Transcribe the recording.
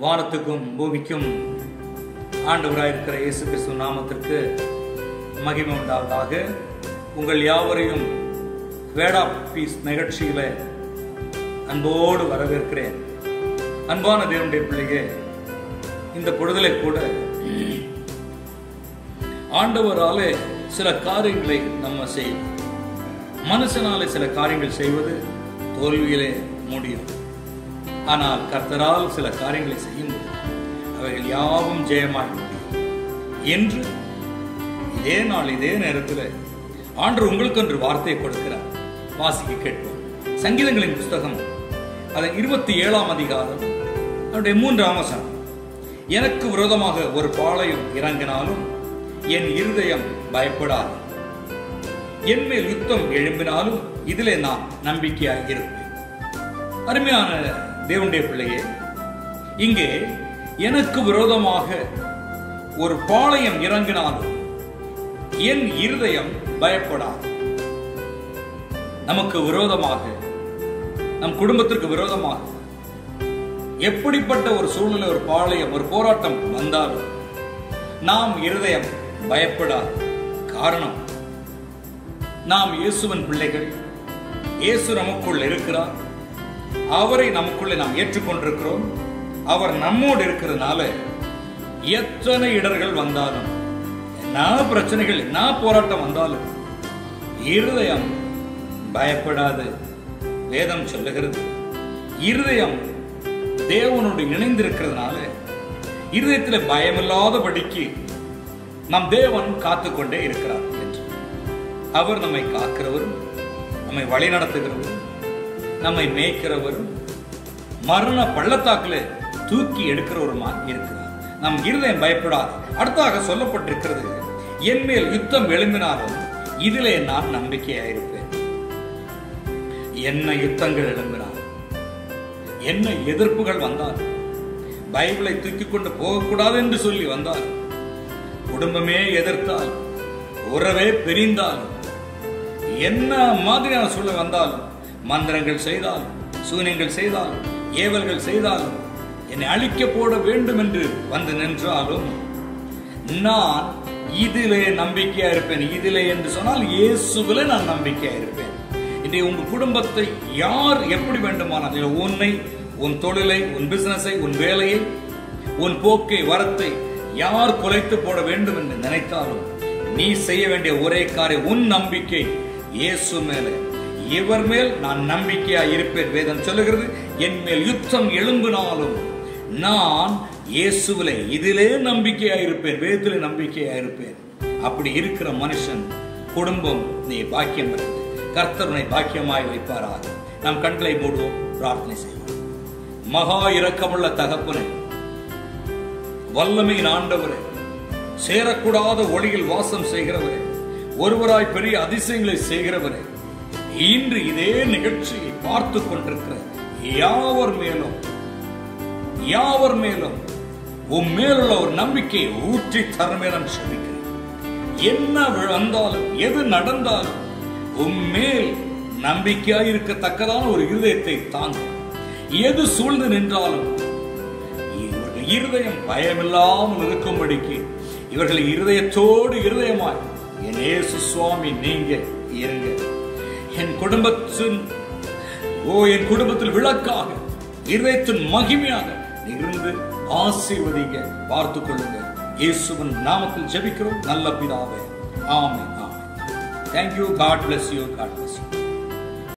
வானத்துக்கும் பூமிக்கும் ஆண்டவராயிருக்கிற இயேசு கிறிஸ்து நாமத்திற்கு மகிமை உண்டாவதாக. உங்கள் யாவரையும் வேர்ட் ஆஃப் பீஸ் நிகழ்ச்சியில அன்போடு வரவேற்கிறேன். அன்பான தேவனுடைய பிள்ளையே, இந்த பொழுதிலே கூட ஆண்டவராலே சில காரியங்களை நம்ம செய்வோம். மனுஷனாலே சில காரியங்கள் செய்வது தோல்வியிலே முடியும். ஆனால் கர்த்தரால் சில காரியங்களை செய்யும்போது அவைகள் யாவும் ஜெயமாய் முடியும் என்று இதே நாள் இதே நேரத்தில் ஆண்டவர் உங்களுக்கு ஒரு வார்த்தையை கொடுக்கிறார். வாசிக்க கேட்போம். சங்கீதங்களின் புஸ்தகம் அதன் 27ஆம் அதிகாரம் அவருடைய 3ஆம் வசனம். எனக்கு விரோதமாக ஒரு பாளையம் இறங்கினாலும் என் இருதயம் பயப்படாது. என் மேல் யுத்தம் எழும்பினாலும் இதிலே நான் நம்பிக்கையாக இருப்பேன். அருமையான தேவனுடைய பிள்ளையே, இங்கே எனக்கு விரோதமாக ஒரு பாளையம் இறங்கினாலும் என் இருதயம் பயப்படாது. நமக்கு விரோதமாக, நம் குடும்பத்திற்கு விரோதமாக எப்படிப்பட்ட ஒரு சூழ்நிலை, ஒரு பாளையம், ஒரு போராட்டம் வந்தாலும் நாம் இருதயம் பயப்படாது. காரணம், நாம் இயேசுவின் பிள்ளைகள். இயேசு நமக்குள் இருக்கிறார். அவரை நமக்குள்ளே நாம் ஏற்றுக்கொண்டிருக்கிறோம். அவர் நம்மோடு இருக்கிறதுனால எத்தனை இடர்கள் வந்தாலும், என்ன பிரச்சனைகள், என்ன போராட்டம் வந்தாலும் இருதயம் பயப்படாது. வேதம் சொல்லுகிறது, இருதயம் தேவனோடு இணைந்திருக்கிறதுனால இருதயத்தில் பயமில்லாதபடிக்கு நம் தேவன் காத்துக்கொண்டே இருக்கிறார் என்று. அவர் நம்மை காக்கிறவரும், நம்மை வழி நடத்துகிறவரும், நம்மை மேய்க்கிறவரும், மரண பள்ளத்தாக்கில் தூக்கி எடுக்கிறவருமா இருக்கிறார். நம் இருதயம் பயப்படாது. அடுத்தாக சொல்லப்பட்டிருக்கிறது, என் மேல் யுத்தம் எழும்பினாலும் இதிலே நான் நம்பிக்கையாயிருப்பேன். என்ன யுத்தங்கள் எழும்பினாலும், என்ன எதிர்ப்புகள் வந்தால், பைபிளை தூக்கி கொண்டு போகக்கூடாது என்று சொல்லி வந்தால், குடும்பமே எதிர்த்தால், உறவே பிரிந்தாலும், என்ன மாதிரியான சூழல் வந்தாலும், மந்திரங்கள் செய்தாலும், சூனியங்கள் செய்தாலும், ஏவல்கள் செய்தாலும், என்னை அழிக்க போட வேண்டும் என்று வந்து நின்றாலும் நான் இதிலே நம்பிக்கையா இருப்பேன். இதிலே என்று சொன்னால் இயேசுவிலே நான் நம்பிக்கையா இருப்பேன். இன்றைய உங்க குடும்பத்தை யார் எப்படி வேண்டுமானால், உன்னை, உன் தொழிலை, உன் பிசினஸை, உன் வேலையை, உன் போக்கை, வரத்தை யார் குலைத்து போட வேண்டும் என்று நினைத்தாலும் நீ செய்ய வேண்டிய ஒரே காரியம், உன் நம்பிக்கை இயேசு மேலே. இவர் மேல் நான் நம்பிக்கையா இருப்பேன். வேதம் சொல்லுகிறது, என் மேல் யுத்தம் எழும்பினாலும் நான் இயேசுவிலே, இதிலே நம்பிக்கையா இருப்பேன், வேதத்திலே நம்பிக்கையா இருப்பேன். அப்படி இருக்கிற மனுஷன் குடும்பம் நீ பாக்கியம் இருக்குது. கர்த்தர் பாக்கியமாய் வைப்பாராக. நாம் கண்களை மூடுவோம், பிரார்த்தனை செய்வோம். மகா இரக்கமுள்ள தகப்பனே, வல்லமையின் ஆண்டவரே, சேரக்கூடாத ஒளியில் வாசம் செய்கிறவரே, ஒருவராய் பெரிய அதிசயங்களை செய்கிறவரே, இன்று இதே நிகழ்ச்சியை பார்த்து கொண்டிருக்கிற யாவர் மேலும் உன் மேலுள்ள ஒரு நம்பிக்கையை ஊற்றி தரமே நான் சொல்லிக்கிறேன். என்ன வந்தாலும், எது நடந்தாலும் உன் மேல் நம்பிக்கையாய் இருக்கத்தக்கதான ஒரு இருதயத்தை தாங்க. எது சூழ்ந்து நின்றாலும் இவர்கள் இருதயம் பயமில்லாமல் இருக்கும்படிக்கு இவர்கள் இருதயத்தோடு இருதயமாய் என் இயேசு சுவாமி நீங்க இருங்க. என் குடும்பத்தில் விளக்காக, இருதயத்தின் மகிமையாக இருந்து ஆசீர்வதிங்க, பார்த்துக் கொள்ளுங்க. இயேசுவின் நாமத்தில் ஜெபிக்கிறோம் நல்ல பிதாவே. ஆமென். Thank you. God bless you. God bless you.